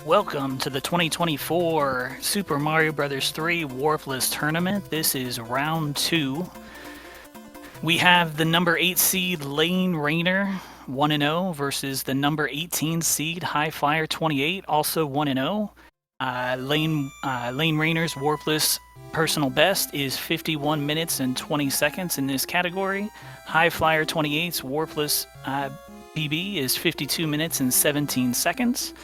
Welcome to the 2024 Super Mario Bros. 3 Warpless Tournament. This is round 2. We have the number 8 seed Lainerainer 1-0 versus the number 18 seed HighFlyer 28, also 1-0. Lainerainer's Warpless personal best is 51 minutes and 20 seconds in this category. HighFlyer 28's Warpless PB is 52 minutes and 17 seconds.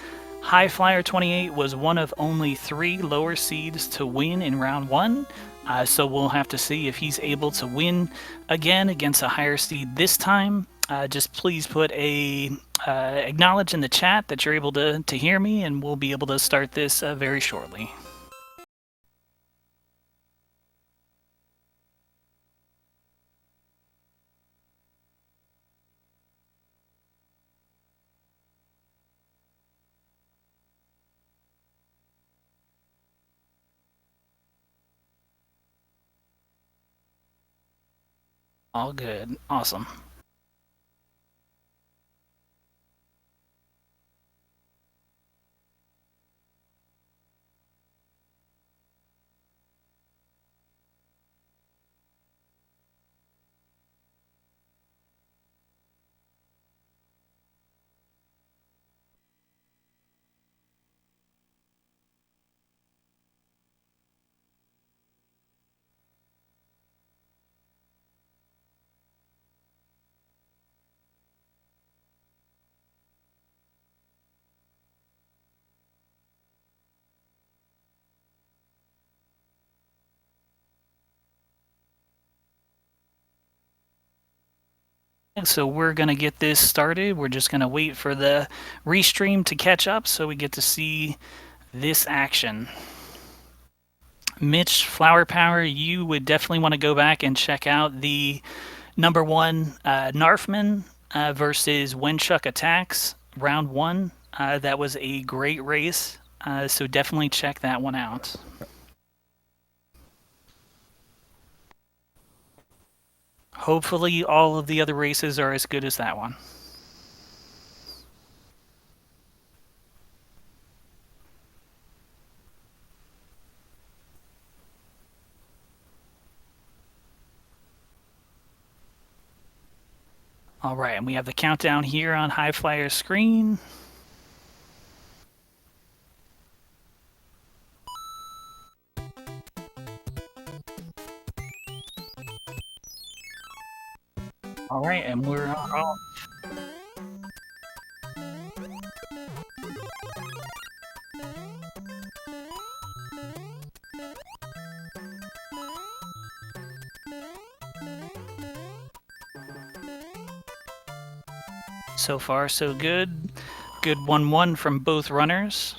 HighFlyer 28 was one of only 3 lower seeds to win in round 1, so we'll have to see if he's able to win again against a higher seed this time. Just please put a acknowledge in the chat that you're able to hear me, and we'll be able to start this very shortly. All good. Awesome. So we're going to get this started. We're just going to wait for the restream to catch up so we get to see this action. Mitch, Flower Power, you would definitely want to go back and check out the number 1 Narfman versus Wenchuck Attacks, round 1. That was a great race, so definitely check that one out. Hopefully all of the other races are as good as that one. All right, and we have the countdown here on HighFlyer's screen. All right, and we're off. So far, so good. Good 1-1 from both runners.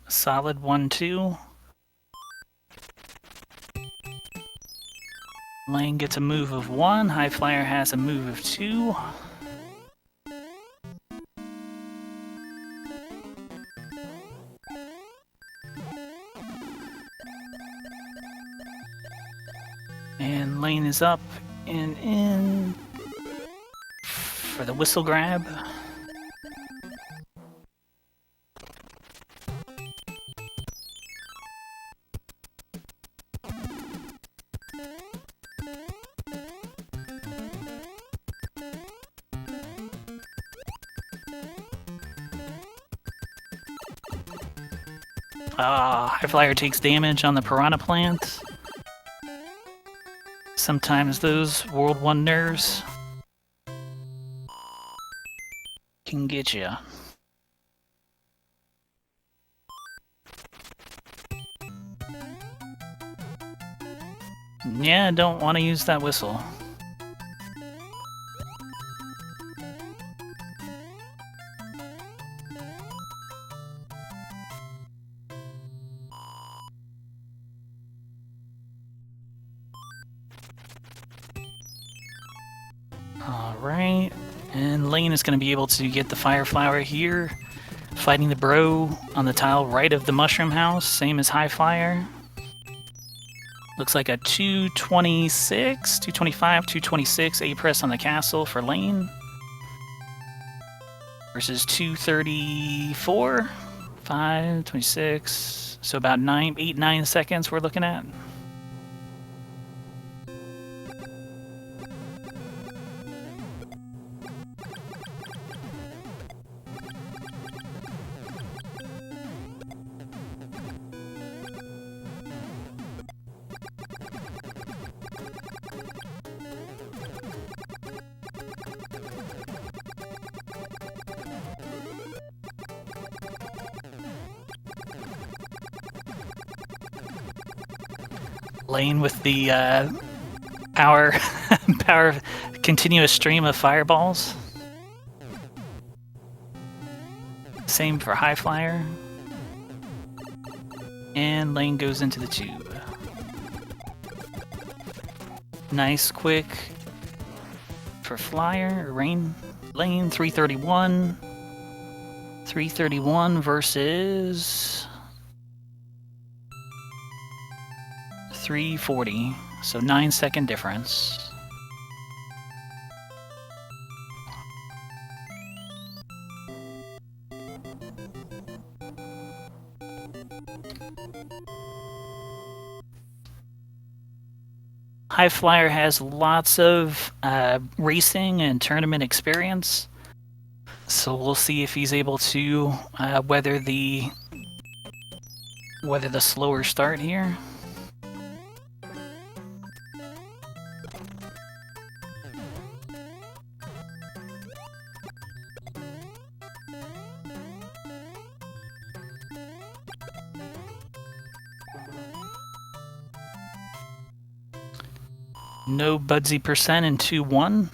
Solid 1-2. Lane gets a move of 1. HighFlyer has a move of 2. And Lane is up and in for the whistle grab. HighFlyer takes damage on the Piranha Plant. Sometimes those World 1 nerves can get you. Yeah, don't want to use that whistle. Alright, and Lane is going to be able to get the Fire Flower here, fighting the bro on the tile right of the Mushroom House, same as HighFlyer. Looks like a 226, 225, 226 A-press on the castle for Lane. Versus 234, 5, 26, so about 8, 9 seconds we're looking at. Lane with the power continuous stream of fireballs. Same for HighFlyer. And Lane goes into the tube. Nice quick for Flyer, Lane 331. 331 versus 340, so 9-second difference. HighFlyer has lots of racing and tournament experience, so we'll see if he's able to weather the slower start here. No Budsy percent in 2-1.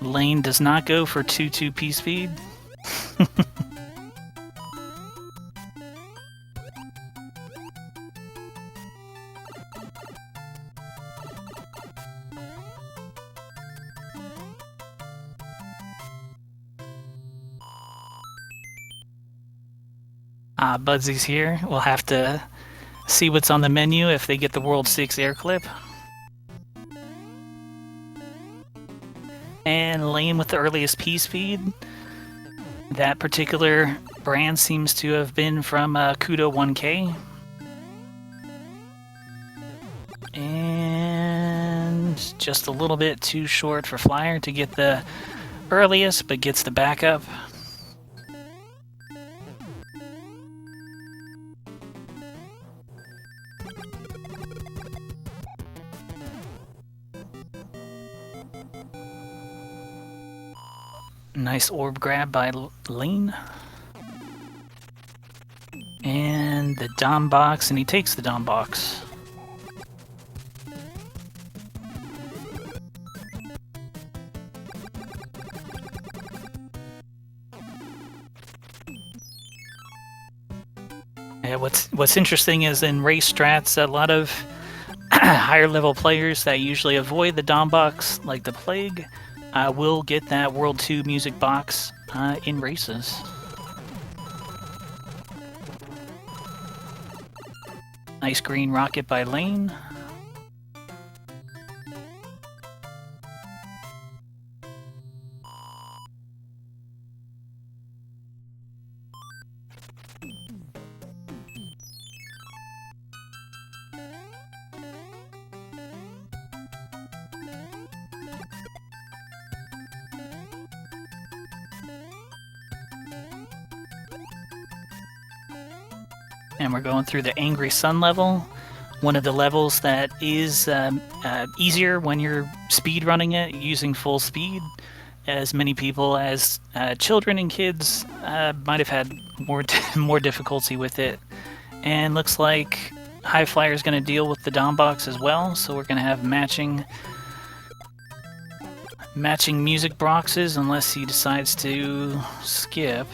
Lane does not go for 2-2 P-speed. Budsy's here. We'll have to see what's on the menu if they get the World 6 air clip. And Lane with the earliest P-speed. That particular brand seems to have been from Kudo 1K. And just a little bit too short for Flyer to get the earliest, but gets the backup. Nice orb grab by Lane. And the Dom box, and he takes the Dom box. Yeah, what's interesting is in race strats, a lot of higher level players that usually avoid the Dom box like the plague will get that World 2 music box in races. Nice green rocket by Lane. And we're going through the Angry Sun level, one of the levels that is easier when you're speed running it using full speed, as many people as children and kids might have had more difficulty with it. And looks like HighFlyer is going to deal with the Dom box as well, so we're going to have matching music boxes unless he decides to skip.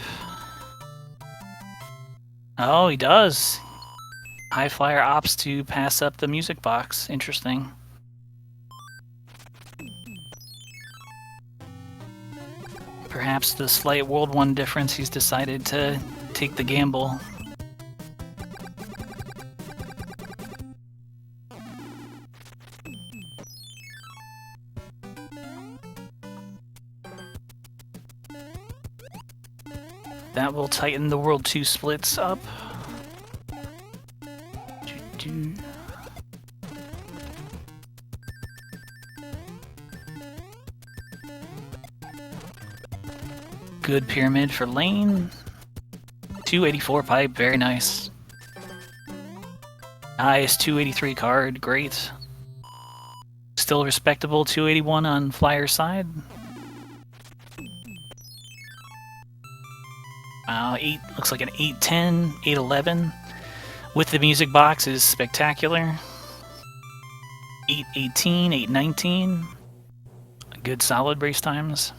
Oh, he does. HighFlyer opts to pass up the music box. Interesting. Perhaps the slight World 1 difference, he's decided to take the gamble. That will tighten the World 2 splits up. Good pyramid for lane. 284 pipe, very nice. Nice 283 card, great. Still respectable 281 on flyer side. Wow, looks like an 810, 811. With the music box is spectacular. 818, 819. Good solid race times.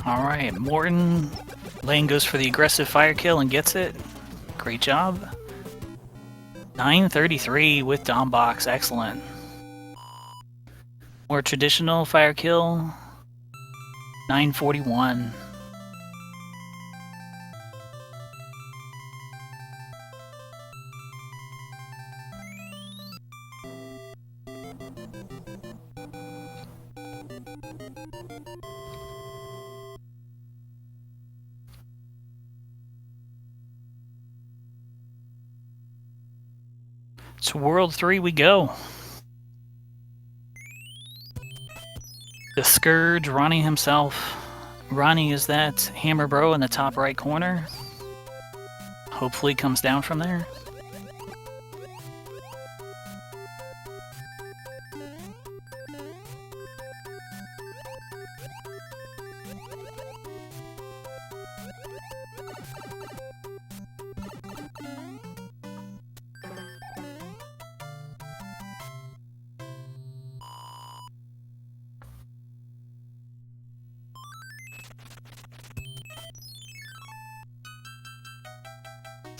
Alright, Morton. Lane goes for the aggressive fire kill and gets it. Great job. 933 with Dom Box, excellent. More traditional fire kill. 941. To World 3 we go. The Scourge, Ronnie himself. Ronnie is that hammer bro in the top right corner. Hopefully comes down from there.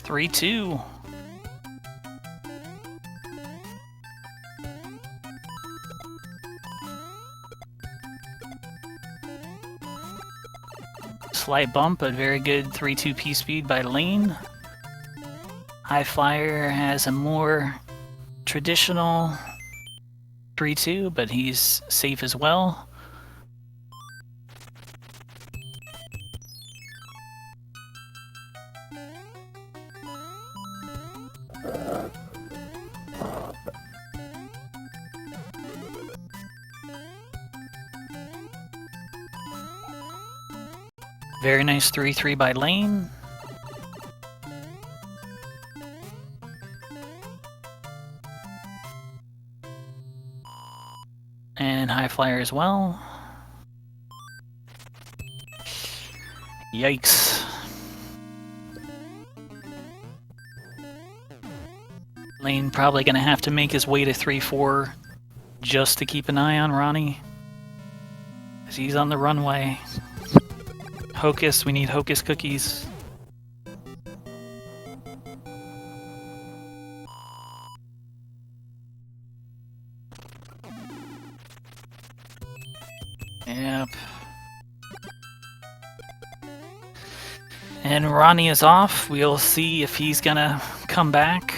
Three, two. Slight bump, but very good 3-2 P speed by Lane. HighFlyer has a more traditional 3-2, but he's safe as well. Very nice 3-3 by Lane. And HighFlyer as well. Yikes. Lane probably gonna have to make his way to 3-4 just to keep an eye on Ronnie. 'Cause he's on the runway. Hocus, we need Hocus cookies. Yep. And Ronnie is off. We'll see if he's gonna come back.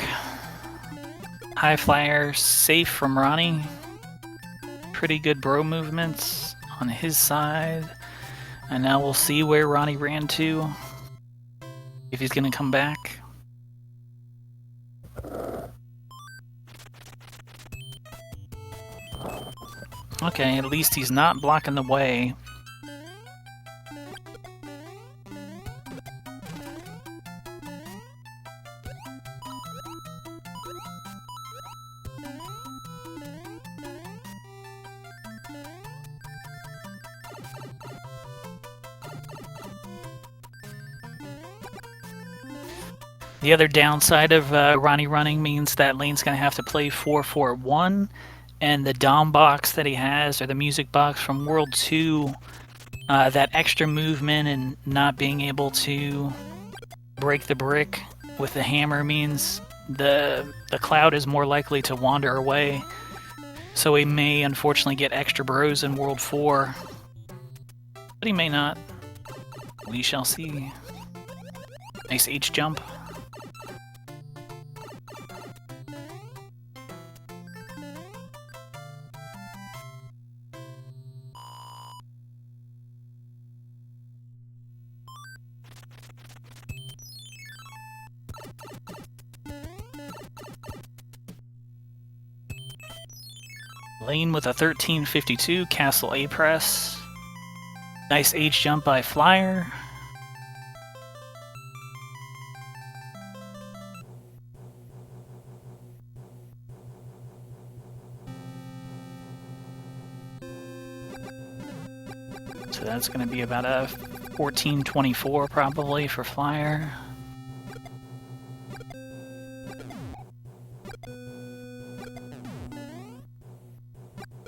HighFlyer safe from Ronnie. Pretty good bro movements on his side. And now we'll see where Ronnie ran to. If he's gonna come back. Okay, at least he's not blocking the way. The other downside of Ronnie running means that Lane's going to have to play 4-4-1, and the Dom box that he has, or the music box from World 2, that extra movement and not being able to break the brick with the hammer means the Cloud is more likely to wander away. So he may unfortunately get extra bros in World 4, but he may not. We shall see. Nice H jump. Lane with a 1352, Castle A press. Nice H jump by Flyer. So that's going to be about a 1424 probably for Flyer.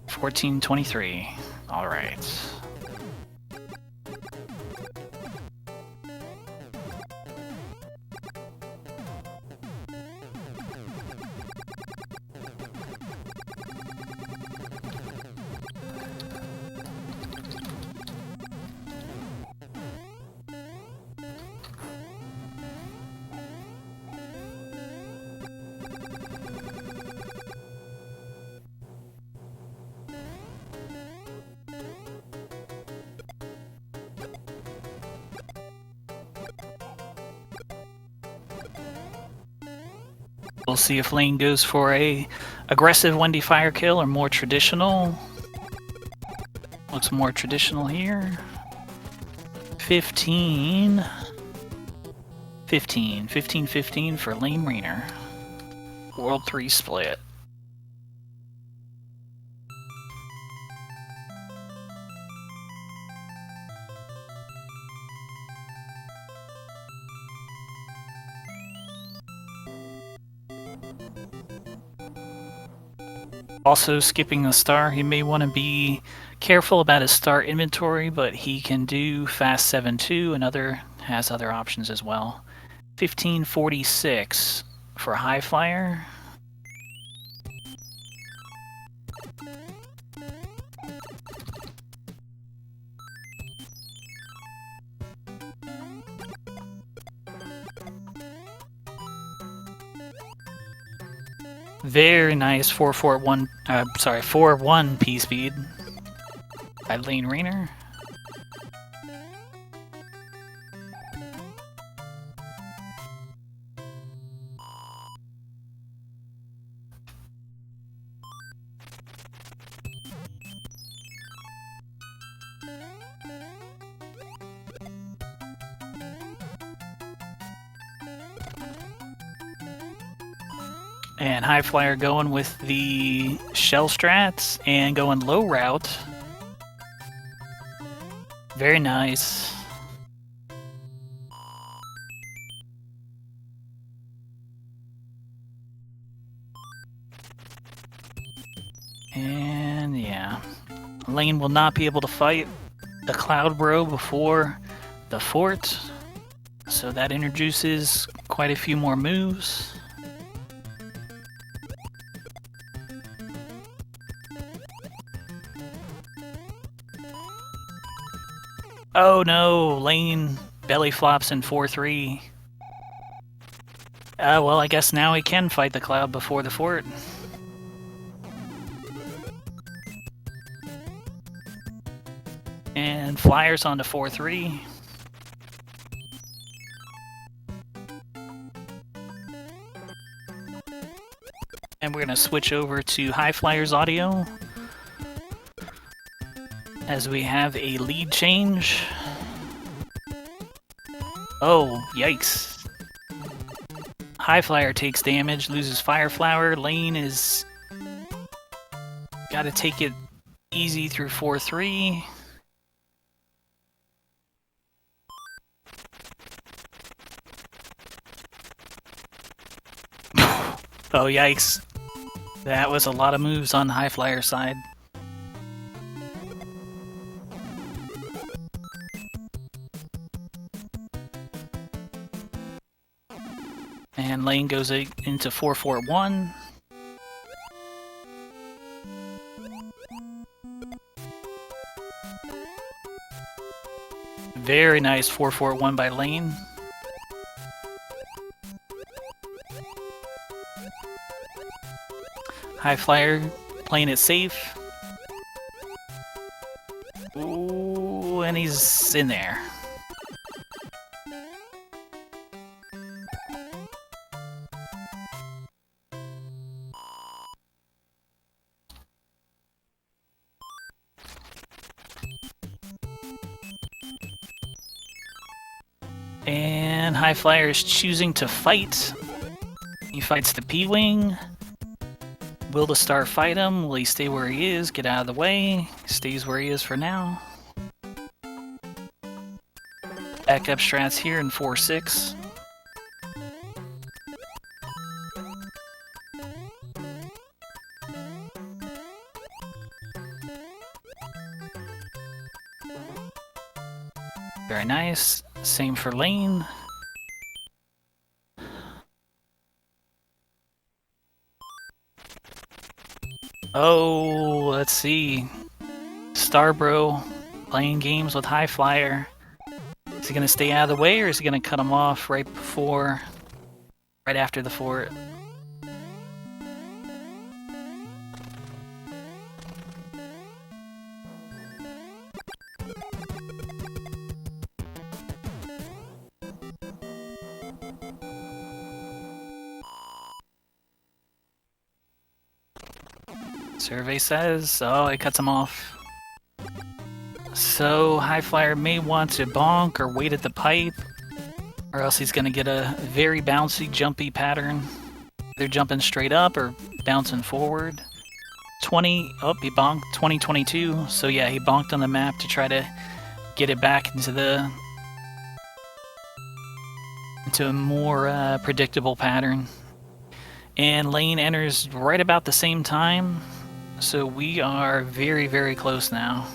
$14.23. All right. We'll see if Lane goes for a aggressive Wendy fire kill or more traditional. Looks more traditional here. 15 for Lainerainer. World 3 split. Also skipping the star, he may want to be careful about his star inventory, but he can do fast 7-2 and has other options as well. 1546 for HighFlyer. Very nice 4-1 P speed by Lainerainer. And HighFlyer going with the shell strats and going low route. Very nice. And yeah, Lane will not be able to fight the Cloud Bro before the fort, so that introduces quite a few more moves. Oh no, Lane belly flops in 4-3. Well, I guess now he can fight the cloud before the fort. And flyers onto 4-3. And we're going to switch over to HighFlyer's audio as we have a lead change. Oh, yikes. HighFlyer takes damage, loses Fire Flower. Lane is got to take it easy through 4-3. Oh, yikes. That was a lot of moves on HighFlyer's side. And Lane goes into 4-4-1. Very nice 4-4-1 by Lane. HighFlyer playing it safe. Ooh, and he's in there. And HighFlyer is choosing to fight. He fights the P-Wing. Will the star fight him? Will he stay where he is? Get out of the way. Stays where he is for now. Backup strats here in 4-6. Very nice. Same for Lane. Oh, let's see. Starbro playing games with HighFlyer. Is he going to stay out of the way, or is he going to cut him off right after the fort? Survey says, oh, it cuts him off. So HighFlyer may want to bonk or wait at the pipe, or else he's going to get a very bouncy, jumpy pattern. They're jumping straight up or bouncing forward. 20, oh, he bonked 2022. So yeah, he bonked on the map to try to get it back into a more predictable pattern. And Lane enters right about the same time. So we are very, very close now.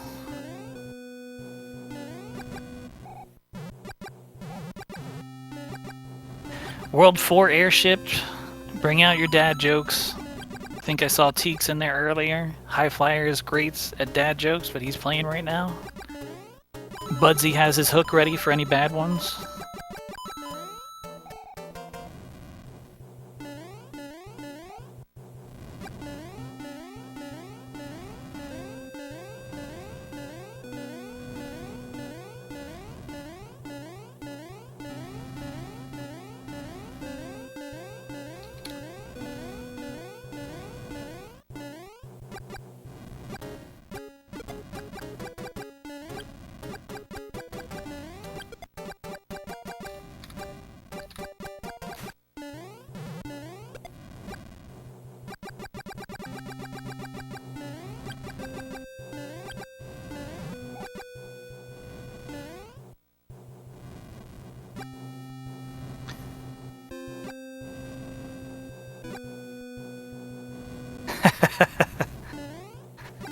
World 4 airship, bring out your dad jokes. I think I saw Teeks in there earlier. HighFlyer is great at dad jokes, but he's playing right now. Budsy has his hook ready for any bad ones.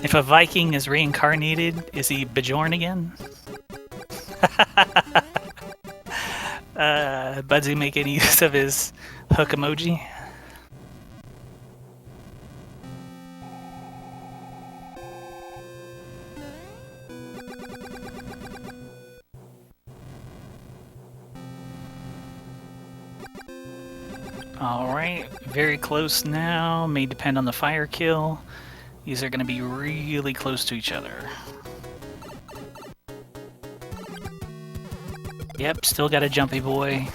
If a Viking is reincarnated, is he Bjorn again? Budsy making use of his hook emoji. Alright, very close now. May depend on the fire kill. These are going to be really close to each other. Yep, still got a jumpy boy.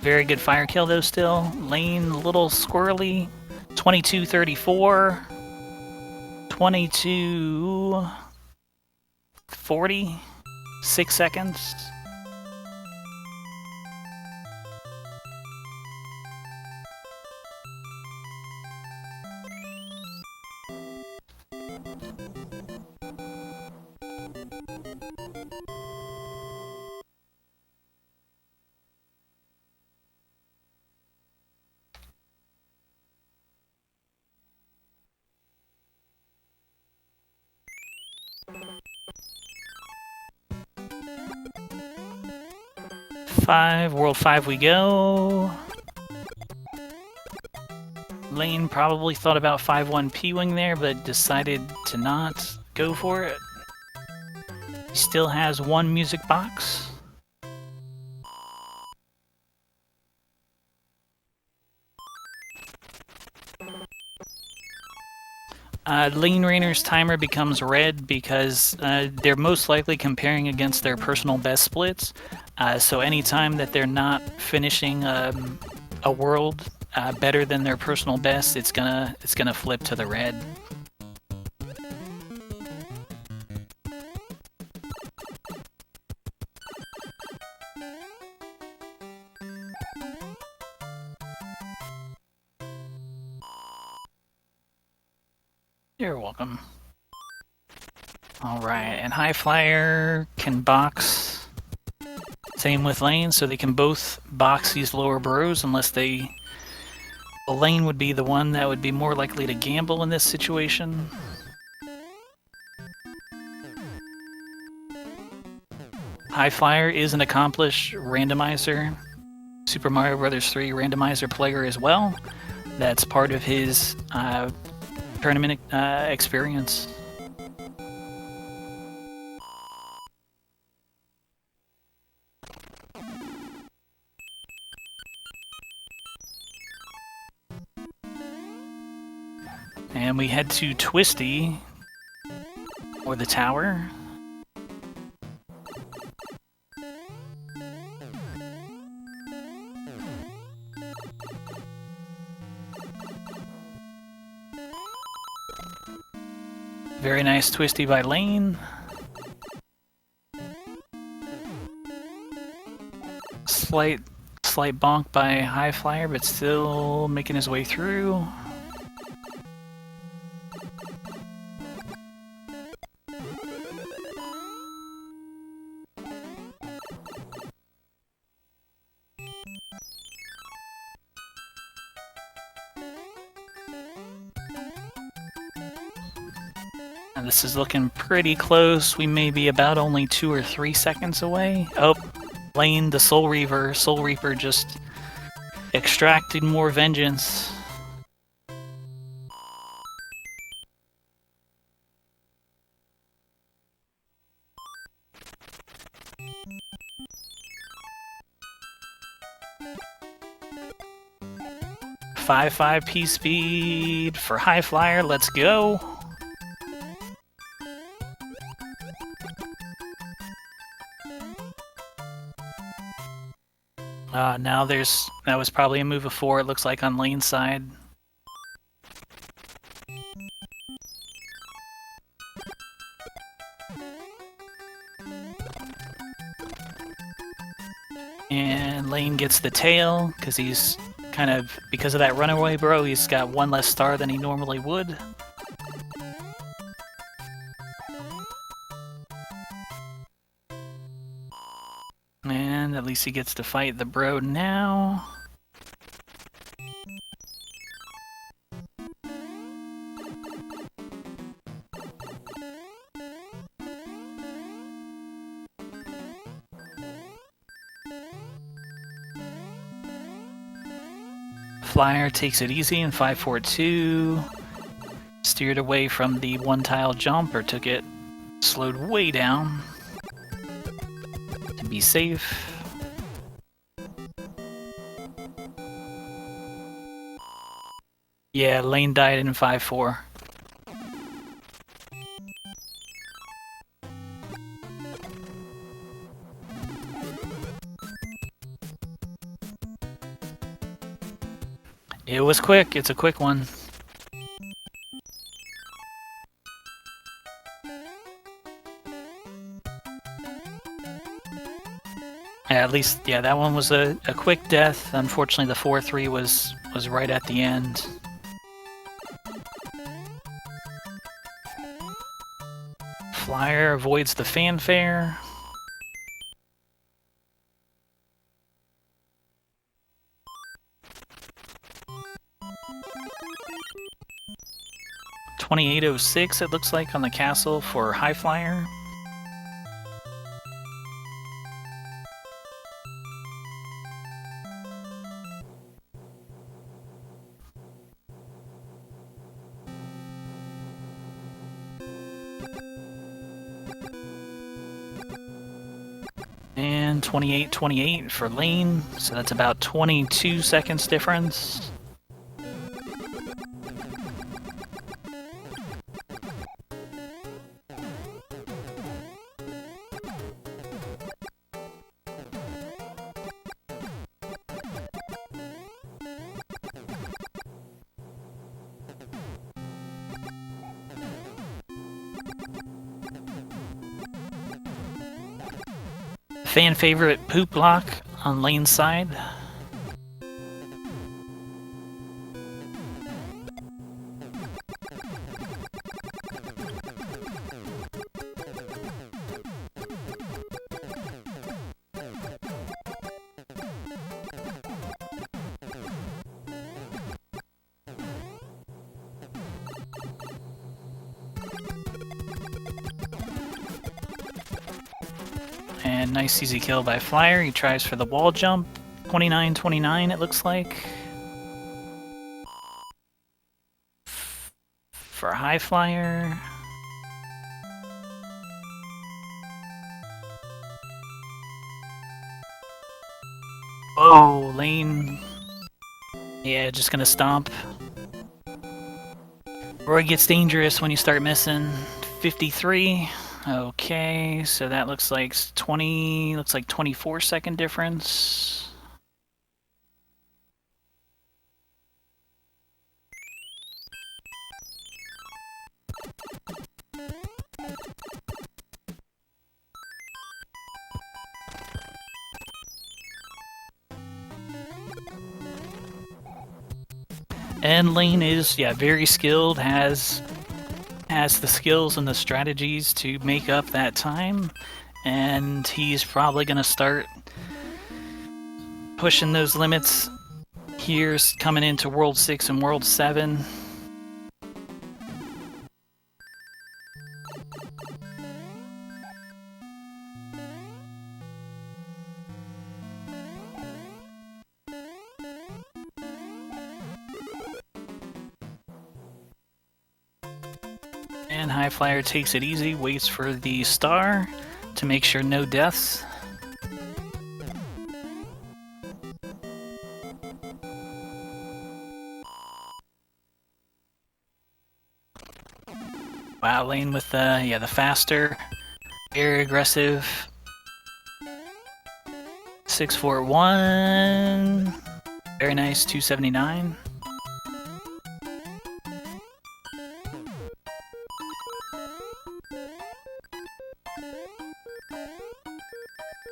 Very good fire kill though still. Lane a little squirrely. 22:34. 22:40. 6 seconds. World 5 we go. Lane probably thought about 5-1 P-Wing there, but decided to not go for it. He still has one music box. Laineiner's timer becomes red because they're most likely comparing against their personal best splits. So anytime that they're not finishing a world better than their personal best, it's gonna flip to the red. You're welcome. Alright, and HighFlyer can box. Same with Lane, so they can both box these lower burrows unless they... Lane would be the one that would be more likely to gamble in this situation. HighFlyer is an accomplished randomizer. Super Mario Bros. 3 randomizer player as well. That's part of his tournament experience. And we head to Twisty, or the tower. Very nice Twisty by Lane. Slight bonk by HighFlyer, but still making his way through. And this is looking pretty close. We may be about only 2 or 3 seconds away. Oh, Lane, the Soul Reaper. Soul Reaper just extracted more vengeance. Five P speed for HighFlyer. Let's go. Now that was probably a move of 4, it looks like, on Lane's side. And Lane gets the tail, because he's kind of, because of that runaway bro, he's got 1 less star than he normally would. And at least he gets to fight the bro now. Flyer takes it easy in 5-4-2. Steered away from the 1-tile jump, or took it, slowed way down. Be safe. Yeah, Lane died in 5-4. It was quick. It's a quick one. Yeah, at least, yeah, that one was a quick death. Unfortunately, the 4-3 was right at the end. Flyer avoids the fanfare. $28.06 it looks like on the castle for HighFlyer. And 28.28 for Lane, so that's about 22 seconds difference. Fan favorite poop block on Lane's side. And nice easy kill by Flyer. He tries for the wall jump. 29.29 it looks like. For HighFlyer. Oh, Lane. Yeah, just gonna stomp. Roy gets dangerous when you start missing. 53. Okay, so that looks like 24-second difference. And Lane is, yeah, very skilled, has the skills and the strategies to make up that time, and he's probably going to start pushing those limits here coming into World 6 and World 7. And HighFlyer takes it easy, waits for the star to make sure no deaths. Wow, Lane with the faster, very aggressive. 641. Very nice, 279.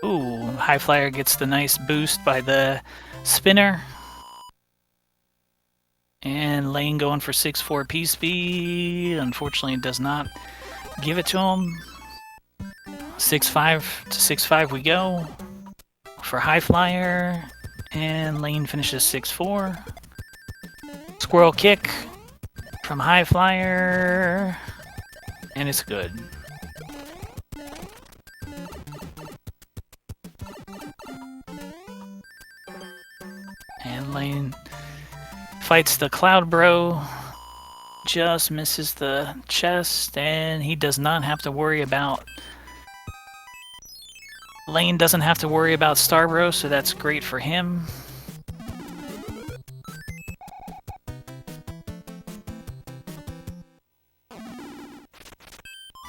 Ooh, HighFlyer gets the nice boost by the spinner. And Lane going for 6-4 P-speed. Unfortunately, it does not give it to him. 6-5 to 6-5 we go for HighFlyer. And Lane finishes 6-4. Squirrel kick from HighFlyer. And it's good. And Lane fights the Cloud Bro, just misses the chest, and he does not have to worry about... Lane doesn't have to worry about Starbro, so that's great for him.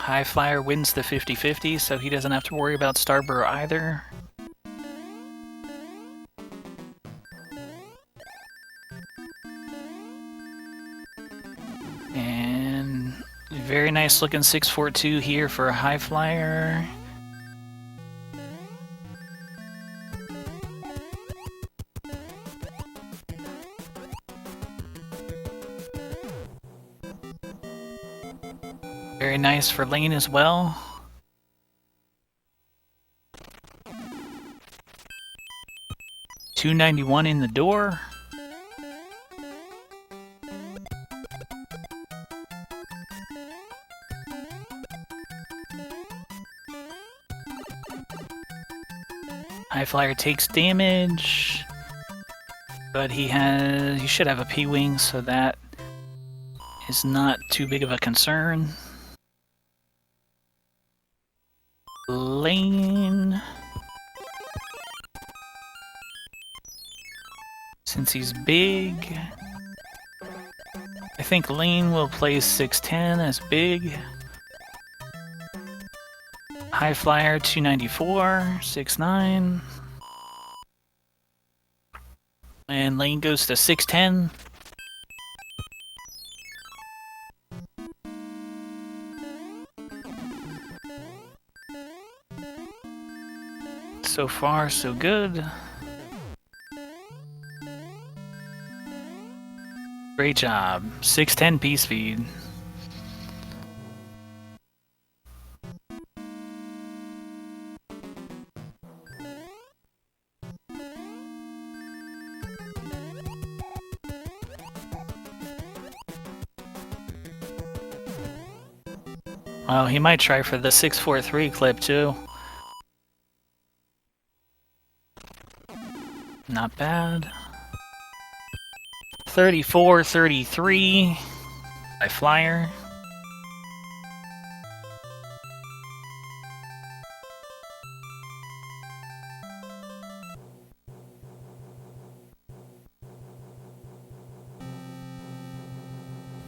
HighFlyer wins the 50-50, so he doesn't have to worry about Starbur either. And very nice looking 642 here for HighFlyer. Very nice for Lane as well. $291 in the door. HighFlyer takes damage, but he should have a P-wing, so that is not too big of a concern. Lane, since he's big, I think Lane will play 610 as big. HighFlyer 294, 69. And Lane goes to 610. So far, so good. Great job. 610 piece feed. Well, he might try for the 643 clip too. Not bad. 34-33 by Flyer.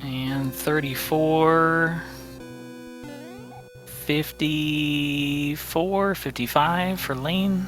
And 54-55 for Lane.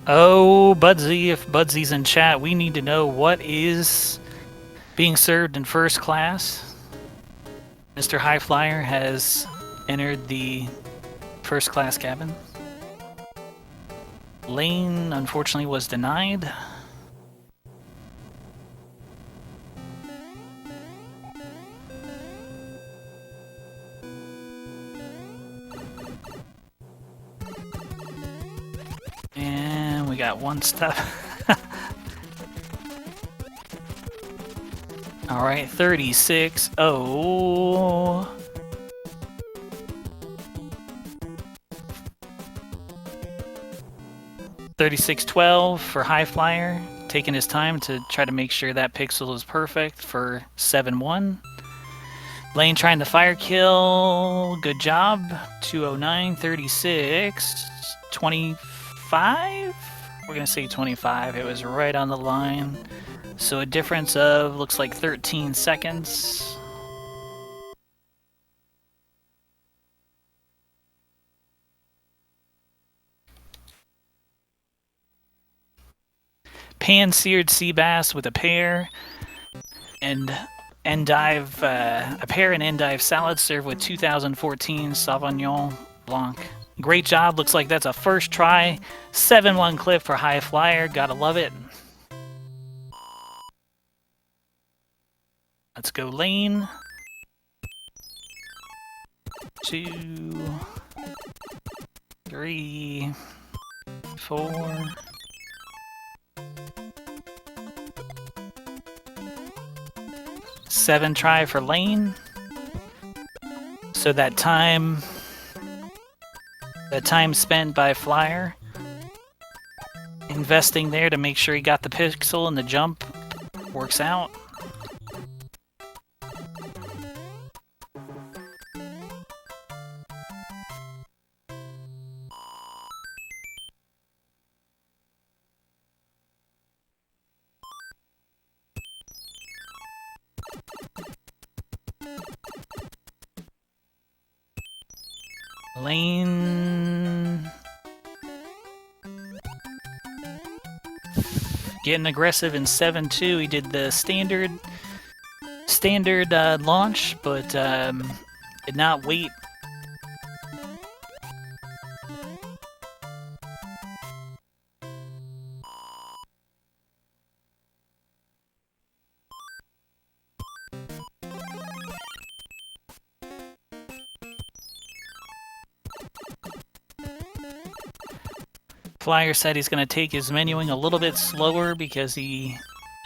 Oh, Budsy, if Budsy's in chat, we need to know what is being served in first class. Mr. HighFlyer has entered the first class cabin. Lane, unfortunately, was denied. And we got one step. All right, 36. Oh. $36.12 for HighFlyer, taking his time to try to make sure that pixel is perfect for 7-1. Lane trying to fire kill. Good job. 209, 36, 25? We're going to say 25. It was right on the line. So a difference of, looks like 13 seconds. Pan-seared sea bass with a pear and endive, a pear and endive salad served with 2014 Sauvignon Blanc. Great job. Looks like that's a first try. 7-1 clip for HighFlyer. Gotta love it. Let's go Lane. 2, 3, 4. Seven try for Lane. So that time The time spent by Flyer investing there to make sure he got the pixel and the jump works out. Lane getting aggressive in 7-2. He did the standard launch, but did not wait. Flyer said he's going to take his menuing a little bit slower because he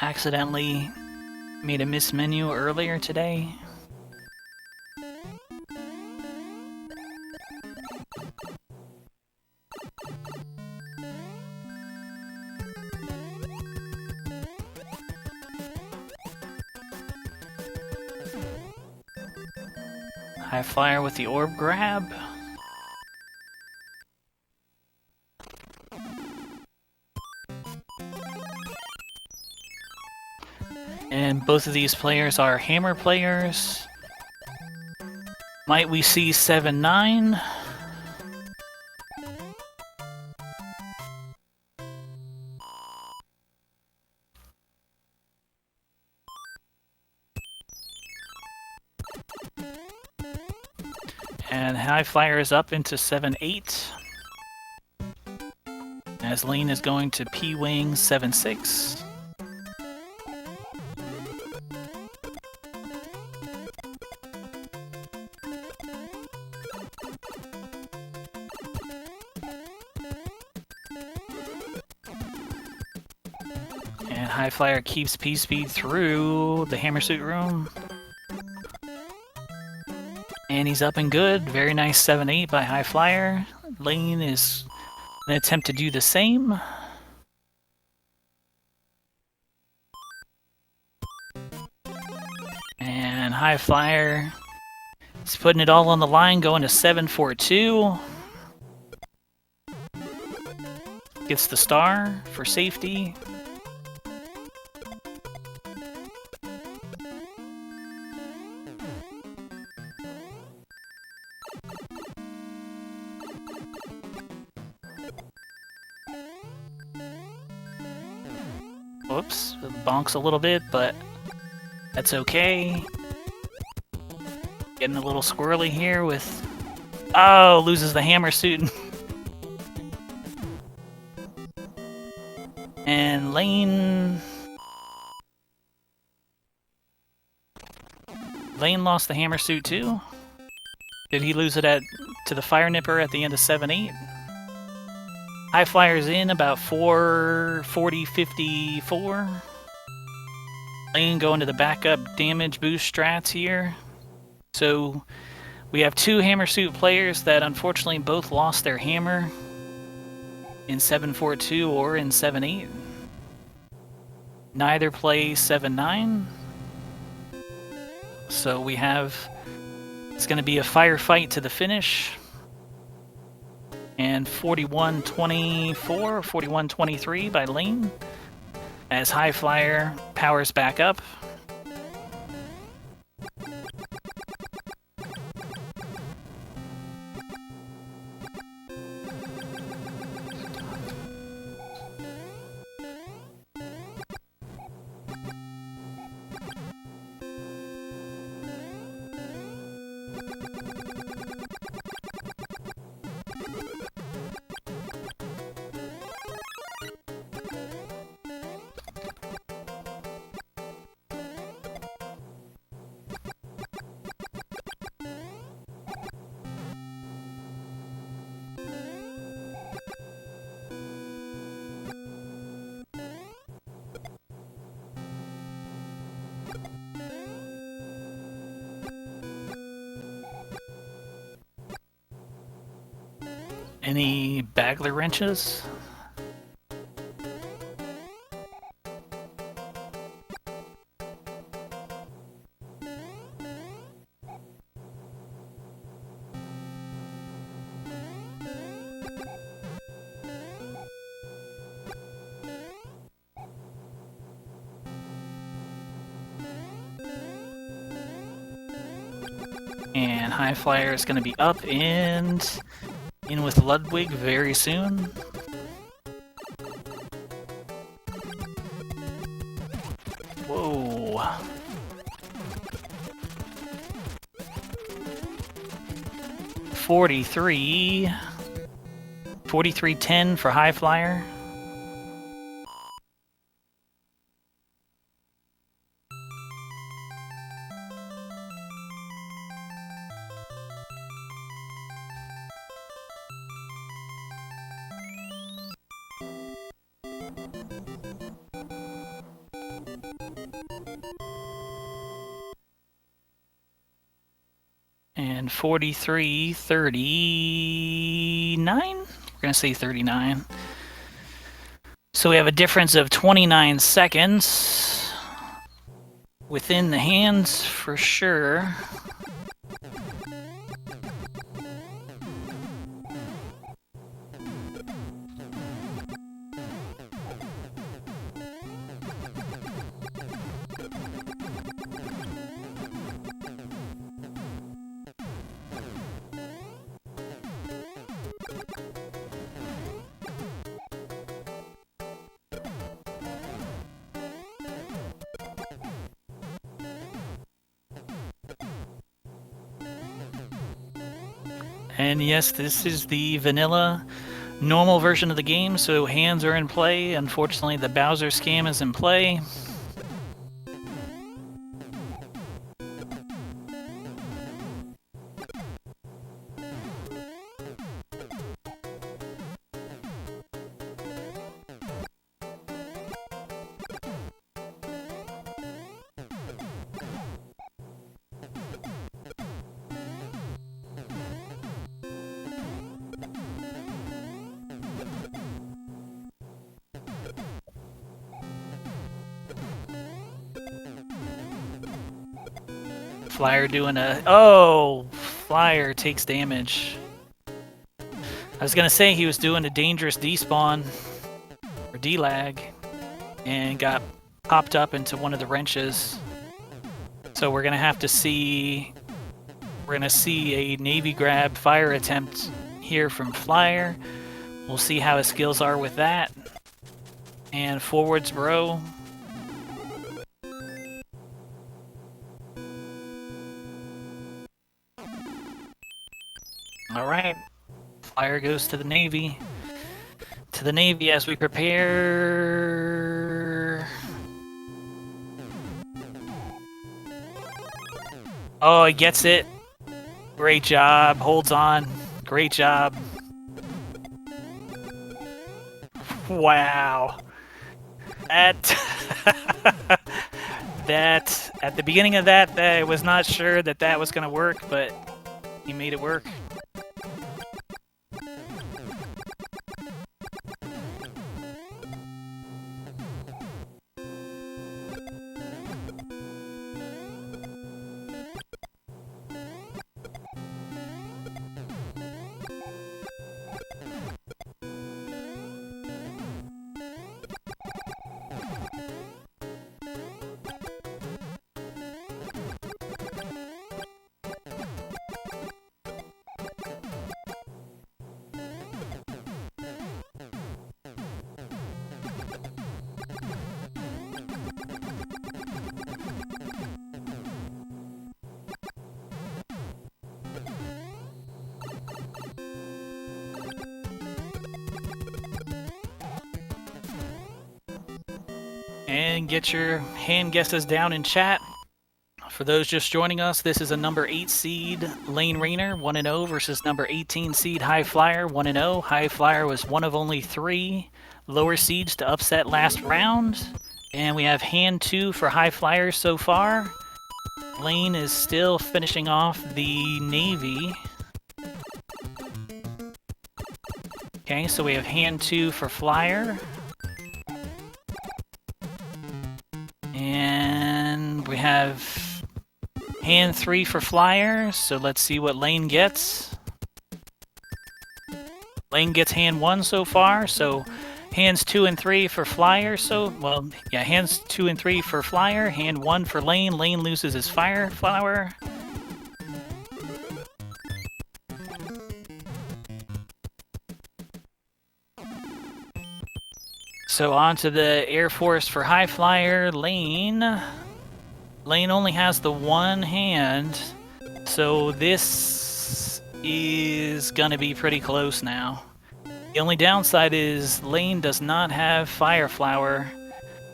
accidentally made a mismenu earlier today. HighFlyer with the orb grab. And both of these players are hammer players. Might we see 7-9? And HighFlyer is up into 7-8. As Lane is going to P-Wing 7-6. And HighFlyer keeps P-Speed through the hammer suit room. And he's up and good. Very nice 7-8 by HighFlyer. Lane is going to attempt to do the same. And HighFlyer is putting it all on the line, going to 7-4-2. Gets the star for safety. Whoops, it bonks a little bit, but that's okay. Getting a little squirrely here with... Oh, loses the hammer suit. And Lane lost the hammer suit too. Did he lose it to the fire nipper at the end of 7-8? HighFlyer's in about 440-54. Lane going to the backup damage boost strats here. So we have two hammer suit players that unfortunately both lost their hammer in 7-4-2 or in 7-8. Neither play 7-9. So we have... It's going to be a firefight to the finish. And 41-24, 41-23 by Lane, as HighFlyer powers back up. Any Bagler wrenches? And HighFlyer is going to be up and in with Ludwig very soon. Whoa. $43.10 for HighFlyer. And 43.39? We're going to say 39. So we have a difference of 29 seconds. Within the hands for sure. And yes, this is the vanilla normal version of the game, so hands are in play. Unfortunately, the Bowser scam is in play. Flyer doing a... Oh! Flyer takes damage. I was gonna say he was doing a dangerous despawn, or delag, and got popped up into one of the wrenches. So we're gonna have to see... We're gonna see a Navy grab fire attempt here from Flyer. We'll see how his skills are with that. And forwards, bro. Alright, Flyer goes to the Navy. To the Navy as we prepare... Oh, he gets it. Great job, holds on. Great job. Wow. That... at the beginning of that, I was not sure that that was going to work, but he made it work. And get your hand guesses down in chat. For those just joining us, this is a number 8 seed Lainerainer 1-0 versus number 18 seed HighFlyer 1-0. HighFlyer was one of only 3 lower seeds to upset last round. And we have hand 2 for HighFlyer so far. Lane is still finishing off the Navy. Okay, so we have hand 2 for Flyer. And we have hand 3 for Flyer, so let's see what Lane gets. Lane gets hand 1 so far, so hands 2 and 3 for Flyer, hands 2 and 3 for Flyer, hand 1 for Lane. Lane loses his Fire Flower. So on to the Air Force for HighFlyer. Lane only has the one hand, so this is gonna be pretty close now. The only downside is Lane does not have Fire Flower,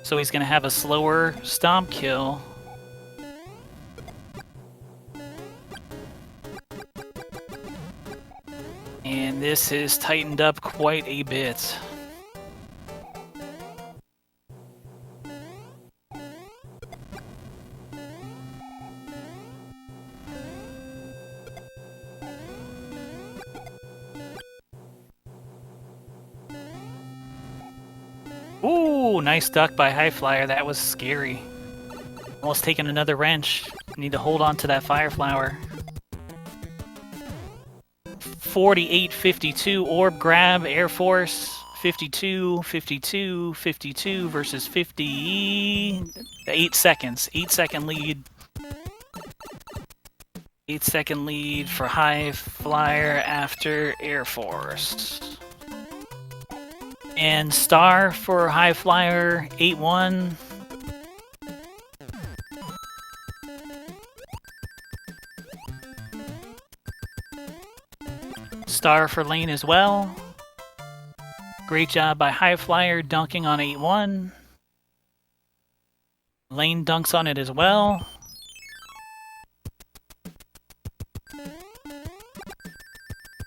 so he's gonna have a slower stomp kill. And this has tightened up quite a bit. Ooh, nice duck by HighFlyer. That was scary. Almost taking another wrench. Need to hold on to that Fire Flower. 48-52 orb grab, Air Force. 52, 52, 52 versus 50. 8 seconds. 8-second lead. 8-second lead for HighFlyer after Air Force. And star for HighFlyer, 8-1. Star for Lane as well. Great job by HighFlyer dunking on 8-1. Lane dunks on it as well.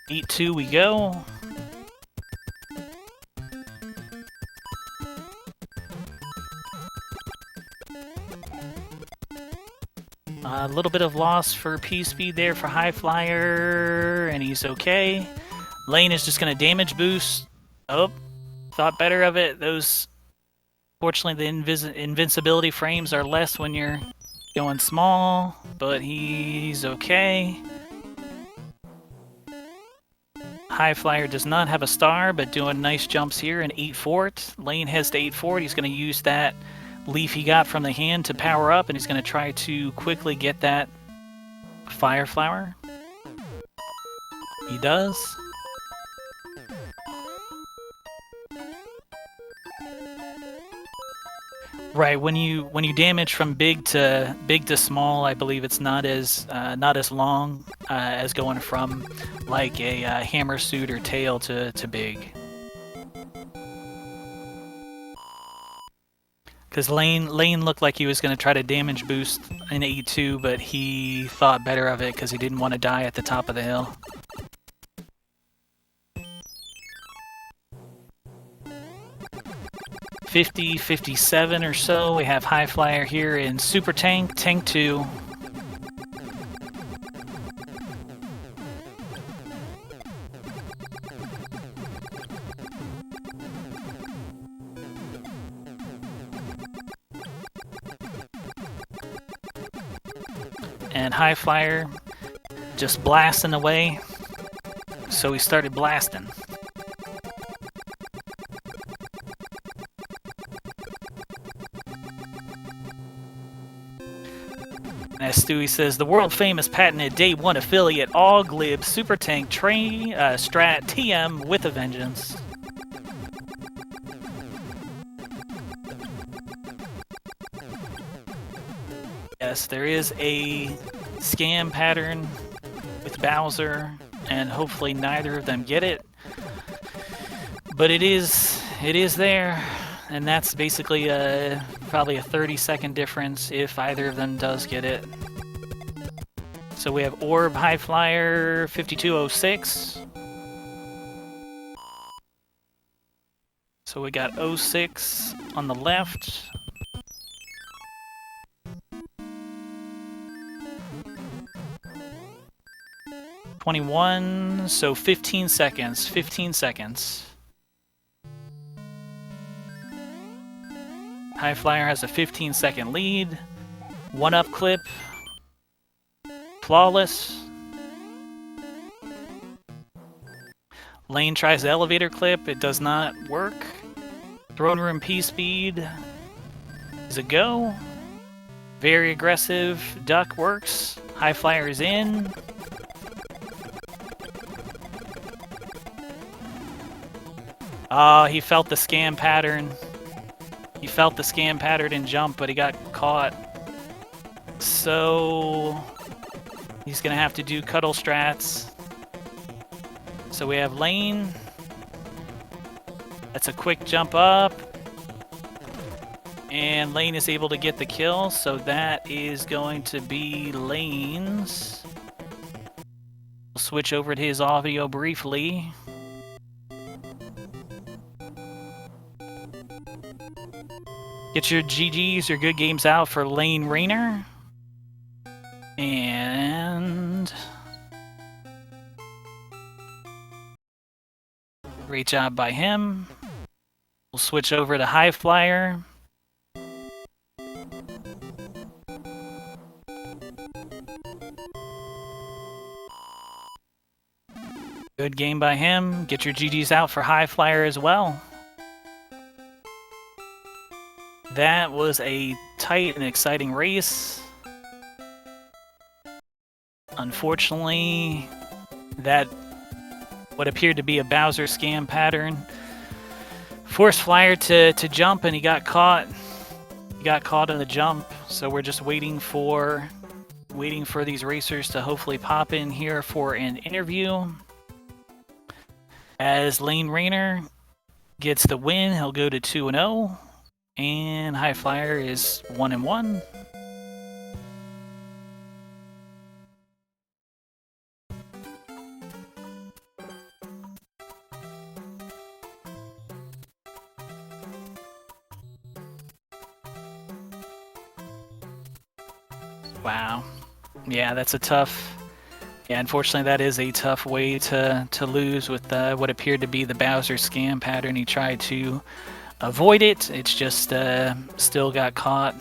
8-2 we go. A little bit of loss for P-Speed there for HighFlyer, and he's okay. Lane is just going to damage boost. Oh, thought better of it. Fortunately, the invincibility frames are less when you're going small, but he's okay. HighFlyer does not have a star, but doing nice jumps here in 8-fort. Lane heads to 8-fort. He's going to use that leaf he got from the hand to power up, and he's going to try to quickly get that Fire Flower. He does. Right, when you damage from big to small, I believe it's not as long as going from like a hammer suit or tail to big. Because Lane looked like he was going to try to damage boost in 8-2, but he thought better of it because he didn't want to die at the top of the hill. $50-57 or so. We have HighFlyer here in Super Tank, Tank 2. And HighFlyer just blasting away, so he started blasting. As Stewie says, the world-famous patented Day 1 affiliate All-Glib Super Tank Strat TM with a vengeance. Yes, there is a scam pattern with Bowser, and hopefully neither of them get it. But it is there, and that's basically probably a 30-second difference if either of them does get it. So we have Orb HighFlyer 5206. So we got 06 on the left. 21, so 15 seconds. 15 seconds. HighFlyer has a 15-second lead. One-up clip. Flawless. Lane tries the elevator clip. It does not work. Throne room P-speed is a go. Very aggressive. Duck works. HighFlyer is in. He felt the scam pattern. He felt the scam pattern and jump, but he got caught. So he's gonna have to do cuddle strats. So we have Lane. That's a quick jump up. And Lane is able to get the kill, so that is going to be Lane's. We'll switch over to his audio briefly. Get your GGs or good games out for Lainerainer. And great job by him. We'll switch over to HighFlyer. Good game by him. Get your GGs out for HighFlyer as well. That was a tight and exciting race. Unfortunately, that what appeared to be a Bowser scam pattern forced Flyer to jump, and he got caught. He got caught in the jump, so we're just waiting for these racers to hopefully pop in here for an interview. As Lainerainer gets the win, he'll go to 2-0, and HighFlyer is 1-1. Wow. Yeah, that's a tough... Yeah, unfortunately, that is a tough way to lose with what appeared to be the Bowser scam pattern. He tried to avoid it. It's just still got caught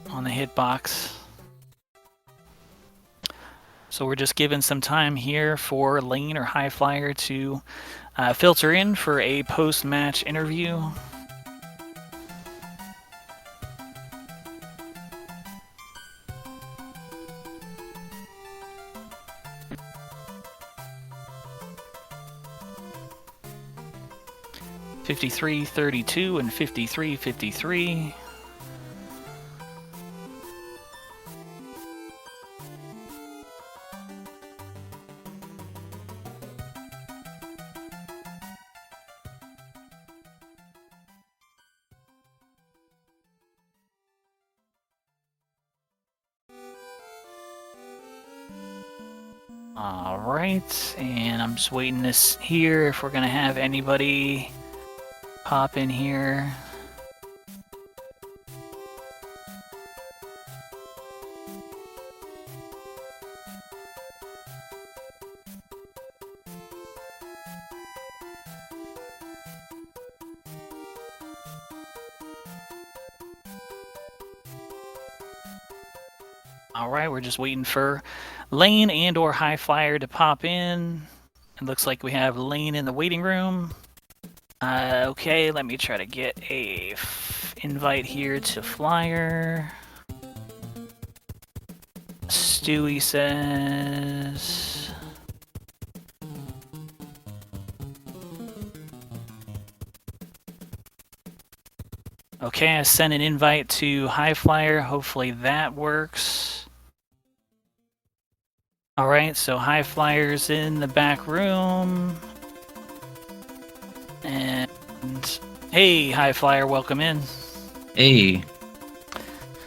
on the hitbox. So we're just giving some time here for Lane or HighFlyer to filter in for a post-match interview. $53.32 and $53.53. All right, and I'm just waiting to hear if we're gonna have anybody pop in here. All right, we're just waiting for Lane and or HighFlyer to pop in. It looks like we have Lane in the waiting room. Okay, let me try to get a invite here to Flyer. Stewie says... Okay, I sent an invite to HighFlyer. Hopefully that works. Alright, so HighFlyer's in the back room. And hey, HighFlyer, welcome in. Hey.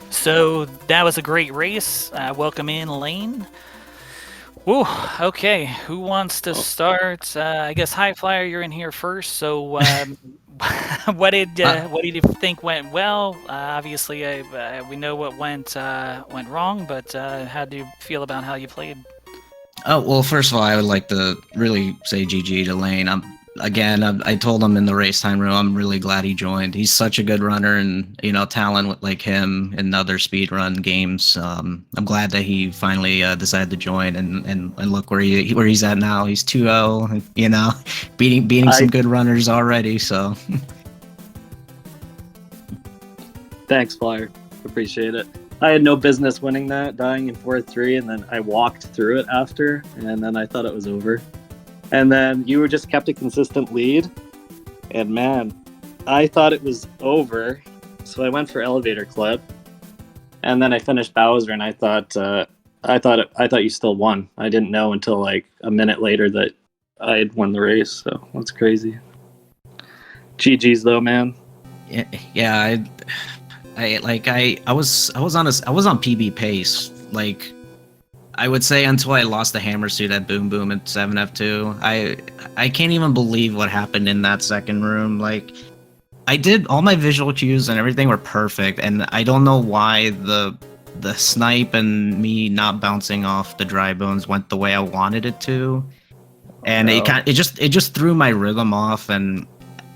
So that was a great race. Welcome in, Lane. Woo, okay, who wants to start? I guess HighFlyer, you're in here first. So what did you think went well? Obviously, we know what went wrong, but how do you feel about how you played? Oh, well, first of all, I would like to really say GG to Lane. I told him in the race time room, I'm really glad he joined. He's such a good runner, and talent like him in other speed run games. I'm glad that he finally decided to join, and look where he's at now. He's 2-0, beating some good runners already. So thanks, Flyer. Appreciate it. I had no business winning that, dying in 4-3, and then I walked through it after, and then I thought it was over. And then you just kept a consistent lead, and man, I thought it was over, so I went for elevator clip, and then I finished Bowser, and I thought you still won. I didn't know until like a minute later that I had won the race, so that's crazy. GG's though, man. Yeah, I was on PB pace, like I would say, until I lost the hammer suit at Boom Boom at 7F2. I can't even believe what happened in that second room. Like, I did all my visual cues and everything were perfect, and I don't know why the snipe and me not bouncing off the dry bones went the way I wanted it to, and it just threw my rhythm off, and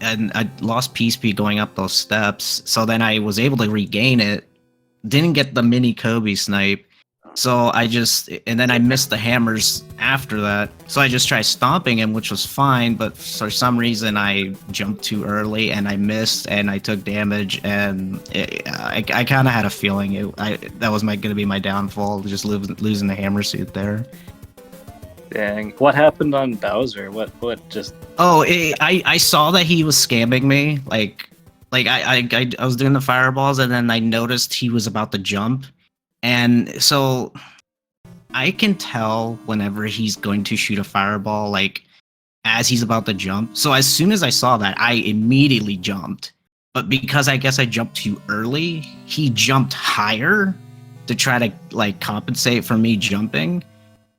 I lost P-speed going up those steps. So then I was able to regain it. Didn't get the mini Kobe snipe. So and then I missed the hammers after that. So I just tried stomping him, which was fine. But for some reason, I jumped too early and I missed and I took damage. And I kind of had a feeling that was going to be my downfall, just losing the hammer suit there. Dang. What happened on Bowser? What just... Oh, I saw that he was scamming me. Like I was doing the fireballs, and then I noticed he was about to jump. And so I can tell whenever he's going to shoot a fireball, like as he's about to jump. So as soon as I saw that, I immediately jumped. But because I guess I jumped too early, he jumped higher to try to like compensate for me jumping.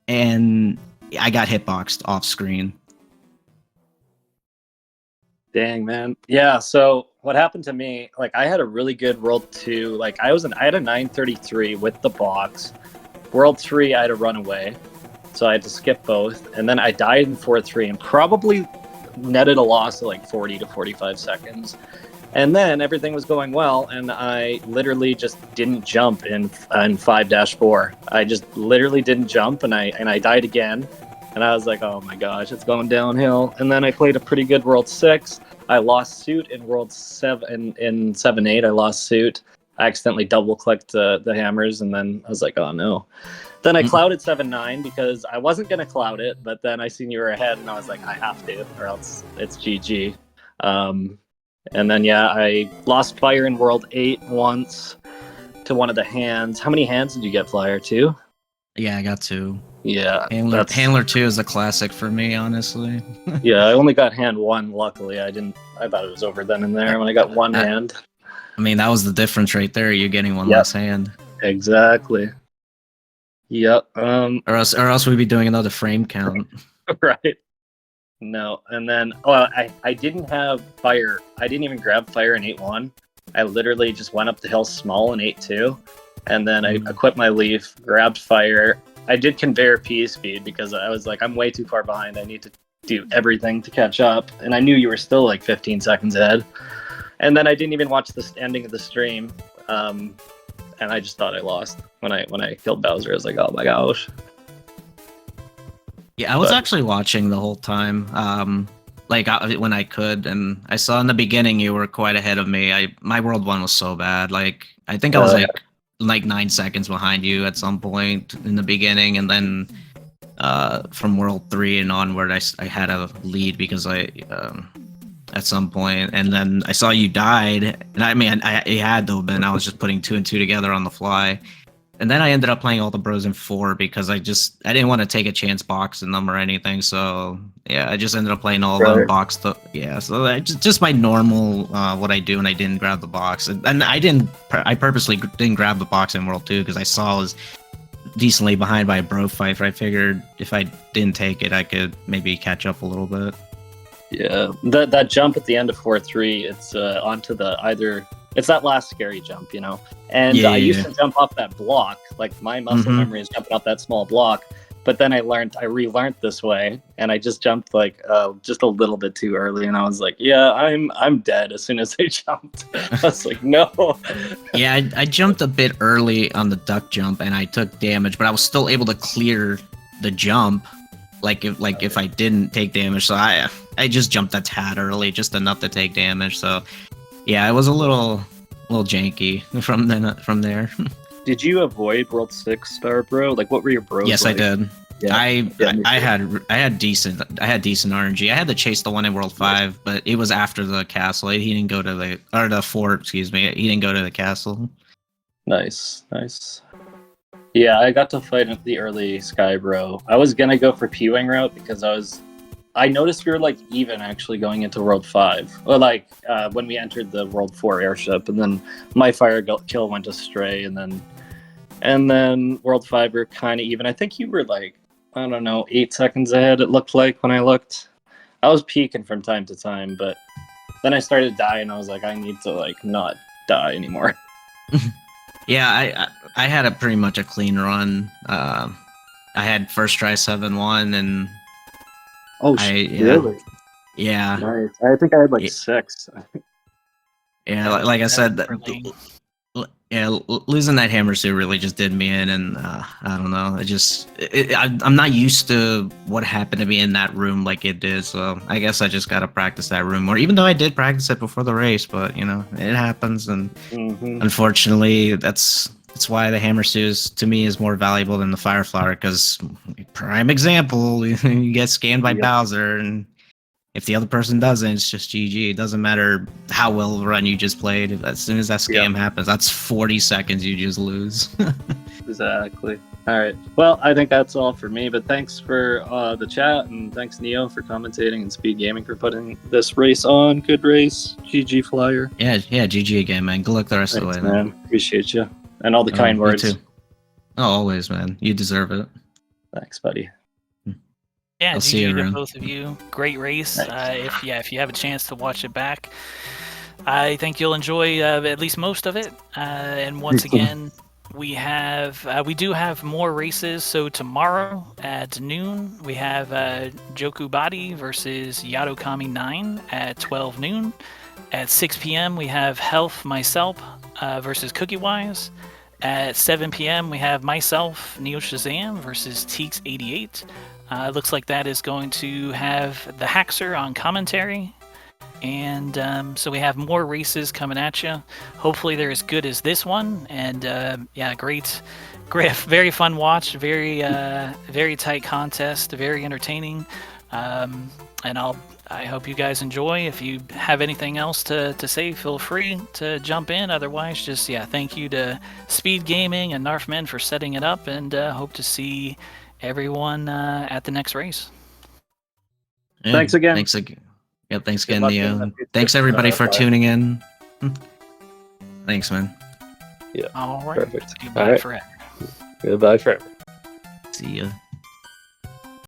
And I got hitboxed off screen. Dang, man. Yeah, so what happened to me, like I had a really good World 2. Like I had a 933 with the box. World 3, I had to run away. So I had to skip both. And then I died in 4-3 and probably netted a loss of like 40 to 45 seconds. And then everything was going well, and I literally just didn't jump in 5-4. I just literally didn't jump, and I died again. And I was like, oh my gosh, it's going downhill. And then I played a pretty good World 6. I lost suit in World 7, in 7-8. I lost suit. I accidentally double-clicked the hammers, and then I was like, oh no. Then I clouded 7-9 because I wasn't going to cloud it, but then I seen you were ahead, and I was like, I have to, or else it's GG. And then, yeah, I lost fire in World 8 once to one of the hands. How many hands did you get, Flyer? 2? Yeah, I got 2. Yeah. Handler 2 is a classic for me, honestly. Yeah, I only got hand 1, luckily. I thought it was over then and there when I got one hand. I mean, that was the difference right there. You're getting one less hand. Exactly. Yep. Or else we'd be doing another frame count. Right. No. And then, I didn't have fire. I didn't even grab fire in 8-1. I literally just went up the hill small in 8-2. And then I equipped my leaf, grabbed fire. I did conveyor P speed because I was like, I'm way too far behind. I need to do everything to catch up. And I knew you were still like 15 seconds ahead. And then I didn't even watch the ending of the stream. And I just thought I lost when I killed Bowser. I was like, oh my gosh. Yeah, I was actually watching the whole time, when I could, and I saw in the beginning you were quite ahead of me. My World 1 was so bad. Like I think I was like 9 seconds behind you at some point in the beginning, and then from World 3 and onward, I had a lead because at some point, and then I saw you died, and I mean, it had to have been. I was just putting 2 and 2 together on the fly, and then I ended up playing all the bros in 4 because I didn't want to take a chance boxing them or anything. So yeah, I just ended up playing all of them boxed. Yeah, so just my normal what I do, and I didn't grab the box, and I purposely didn't grab the box in World 2 because I saw I was decently behind by a bro fight. I figured if I didn't take it, I could maybe catch up a little bit. Yeah, that jump at the end of 4-3, it's onto it's that last scary jump, And I used to jump off that block. Like my muscle memory is jumping off that small block. But then I relearned this way, and I just jumped like just a little bit too early, and I was like, yeah, I'm dead as soon as I jumped. I was like, no. Yeah, I jumped a bit early on the duck jump, and I took damage, but I was still able to clear the jump. If I didn't take damage, so I just jumped a tad early, just enough to take damage. So yeah, it was a little janky from there. Did you avoid World 6 star, bro? Like, what were your bros? Yes, like? I did. Yeah. I had decent RNG. I had to chase the one in World 5, but it was after the castle. He didn't go to the fort. Excuse me. He didn't go to the castle. Nice. Yeah, I got to fight at the early Sky Bro. I was gonna go for P-Wing route because I noticed we were like even actually going into World 5. Or like when we entered the World 4 airship, and then my fire kill went astray, and then World 5 we were kind of even. I think you were like, I don't know, 8 seconds ahead, it looked like when I looked. I was peeking from time to time, but then I started dying, and I was like, I need to like not die anymore. Yeah, I had a pretty much a clean run. I had first try 7-1, and Really? yeah, Nice. I think I had like 6. yeah. Like I said, For lane. losing that hammer suit really just did me in, and I don't know. I'm not used to what happened to me in that room like it did, so I guess I just gotta practice that room more. Even though I did practice it before the race, but you know, it happens, and unfortunately, that's why the hammer suit to me is more valuable than the fire flower. Because prime example, you get scanned by Bowser, and if the other person doesn't, it's just GG. It doesn't matter how well of a run you just played. As soon as that scam happens, that's 40 seconds you just lose. Exactly. All right. Well, I think that's all for me. But thanks for the chat, and thanks Neo for commentating, and Speed Gaming for putting this race on. Good race, GG Flyer. Yeah, GG again, man. Good luck the rest of the way, man. Appreciate you and all the kind words. You too. Oh, always, man. You deserve it. Thanks, buddy. Yeah, I'll see you GG to around. both of you. Great race. Nice. If you have a chance to watch it back, I think you'll enjoy at least most of it. And once again, we do have more races. So tomorrow at noon, we have Jokubadi versus Yadokami 9 at 12 noon. At 6 p.m., we have Health Myself versus Cookie Wise. At 7 p.m., we have myself, Neo Shazam versus Teeks88. It looks like that is going to have the Haxer on commentary. And so we have more races coming at you. Hopefully they're as good as this one. And yeah, great, very fun watch. Very tight contest. Very entertaining. And I hope you guys enjoy. If you have anything else to say, feel free to jump in. Otherwise, just thank you to Speed Gaming and Narfman for setting it up. And hope to see everyone at the next race. Yeah, Thanks again. Thanks again. Yeah, thanks Good again, luck Neo. in the future. Thanks everybody for Bye. tuning in. Thanks, man. Yeah. All right. Perfect. Goodbye All right. forever. Goodbye forever. See ya.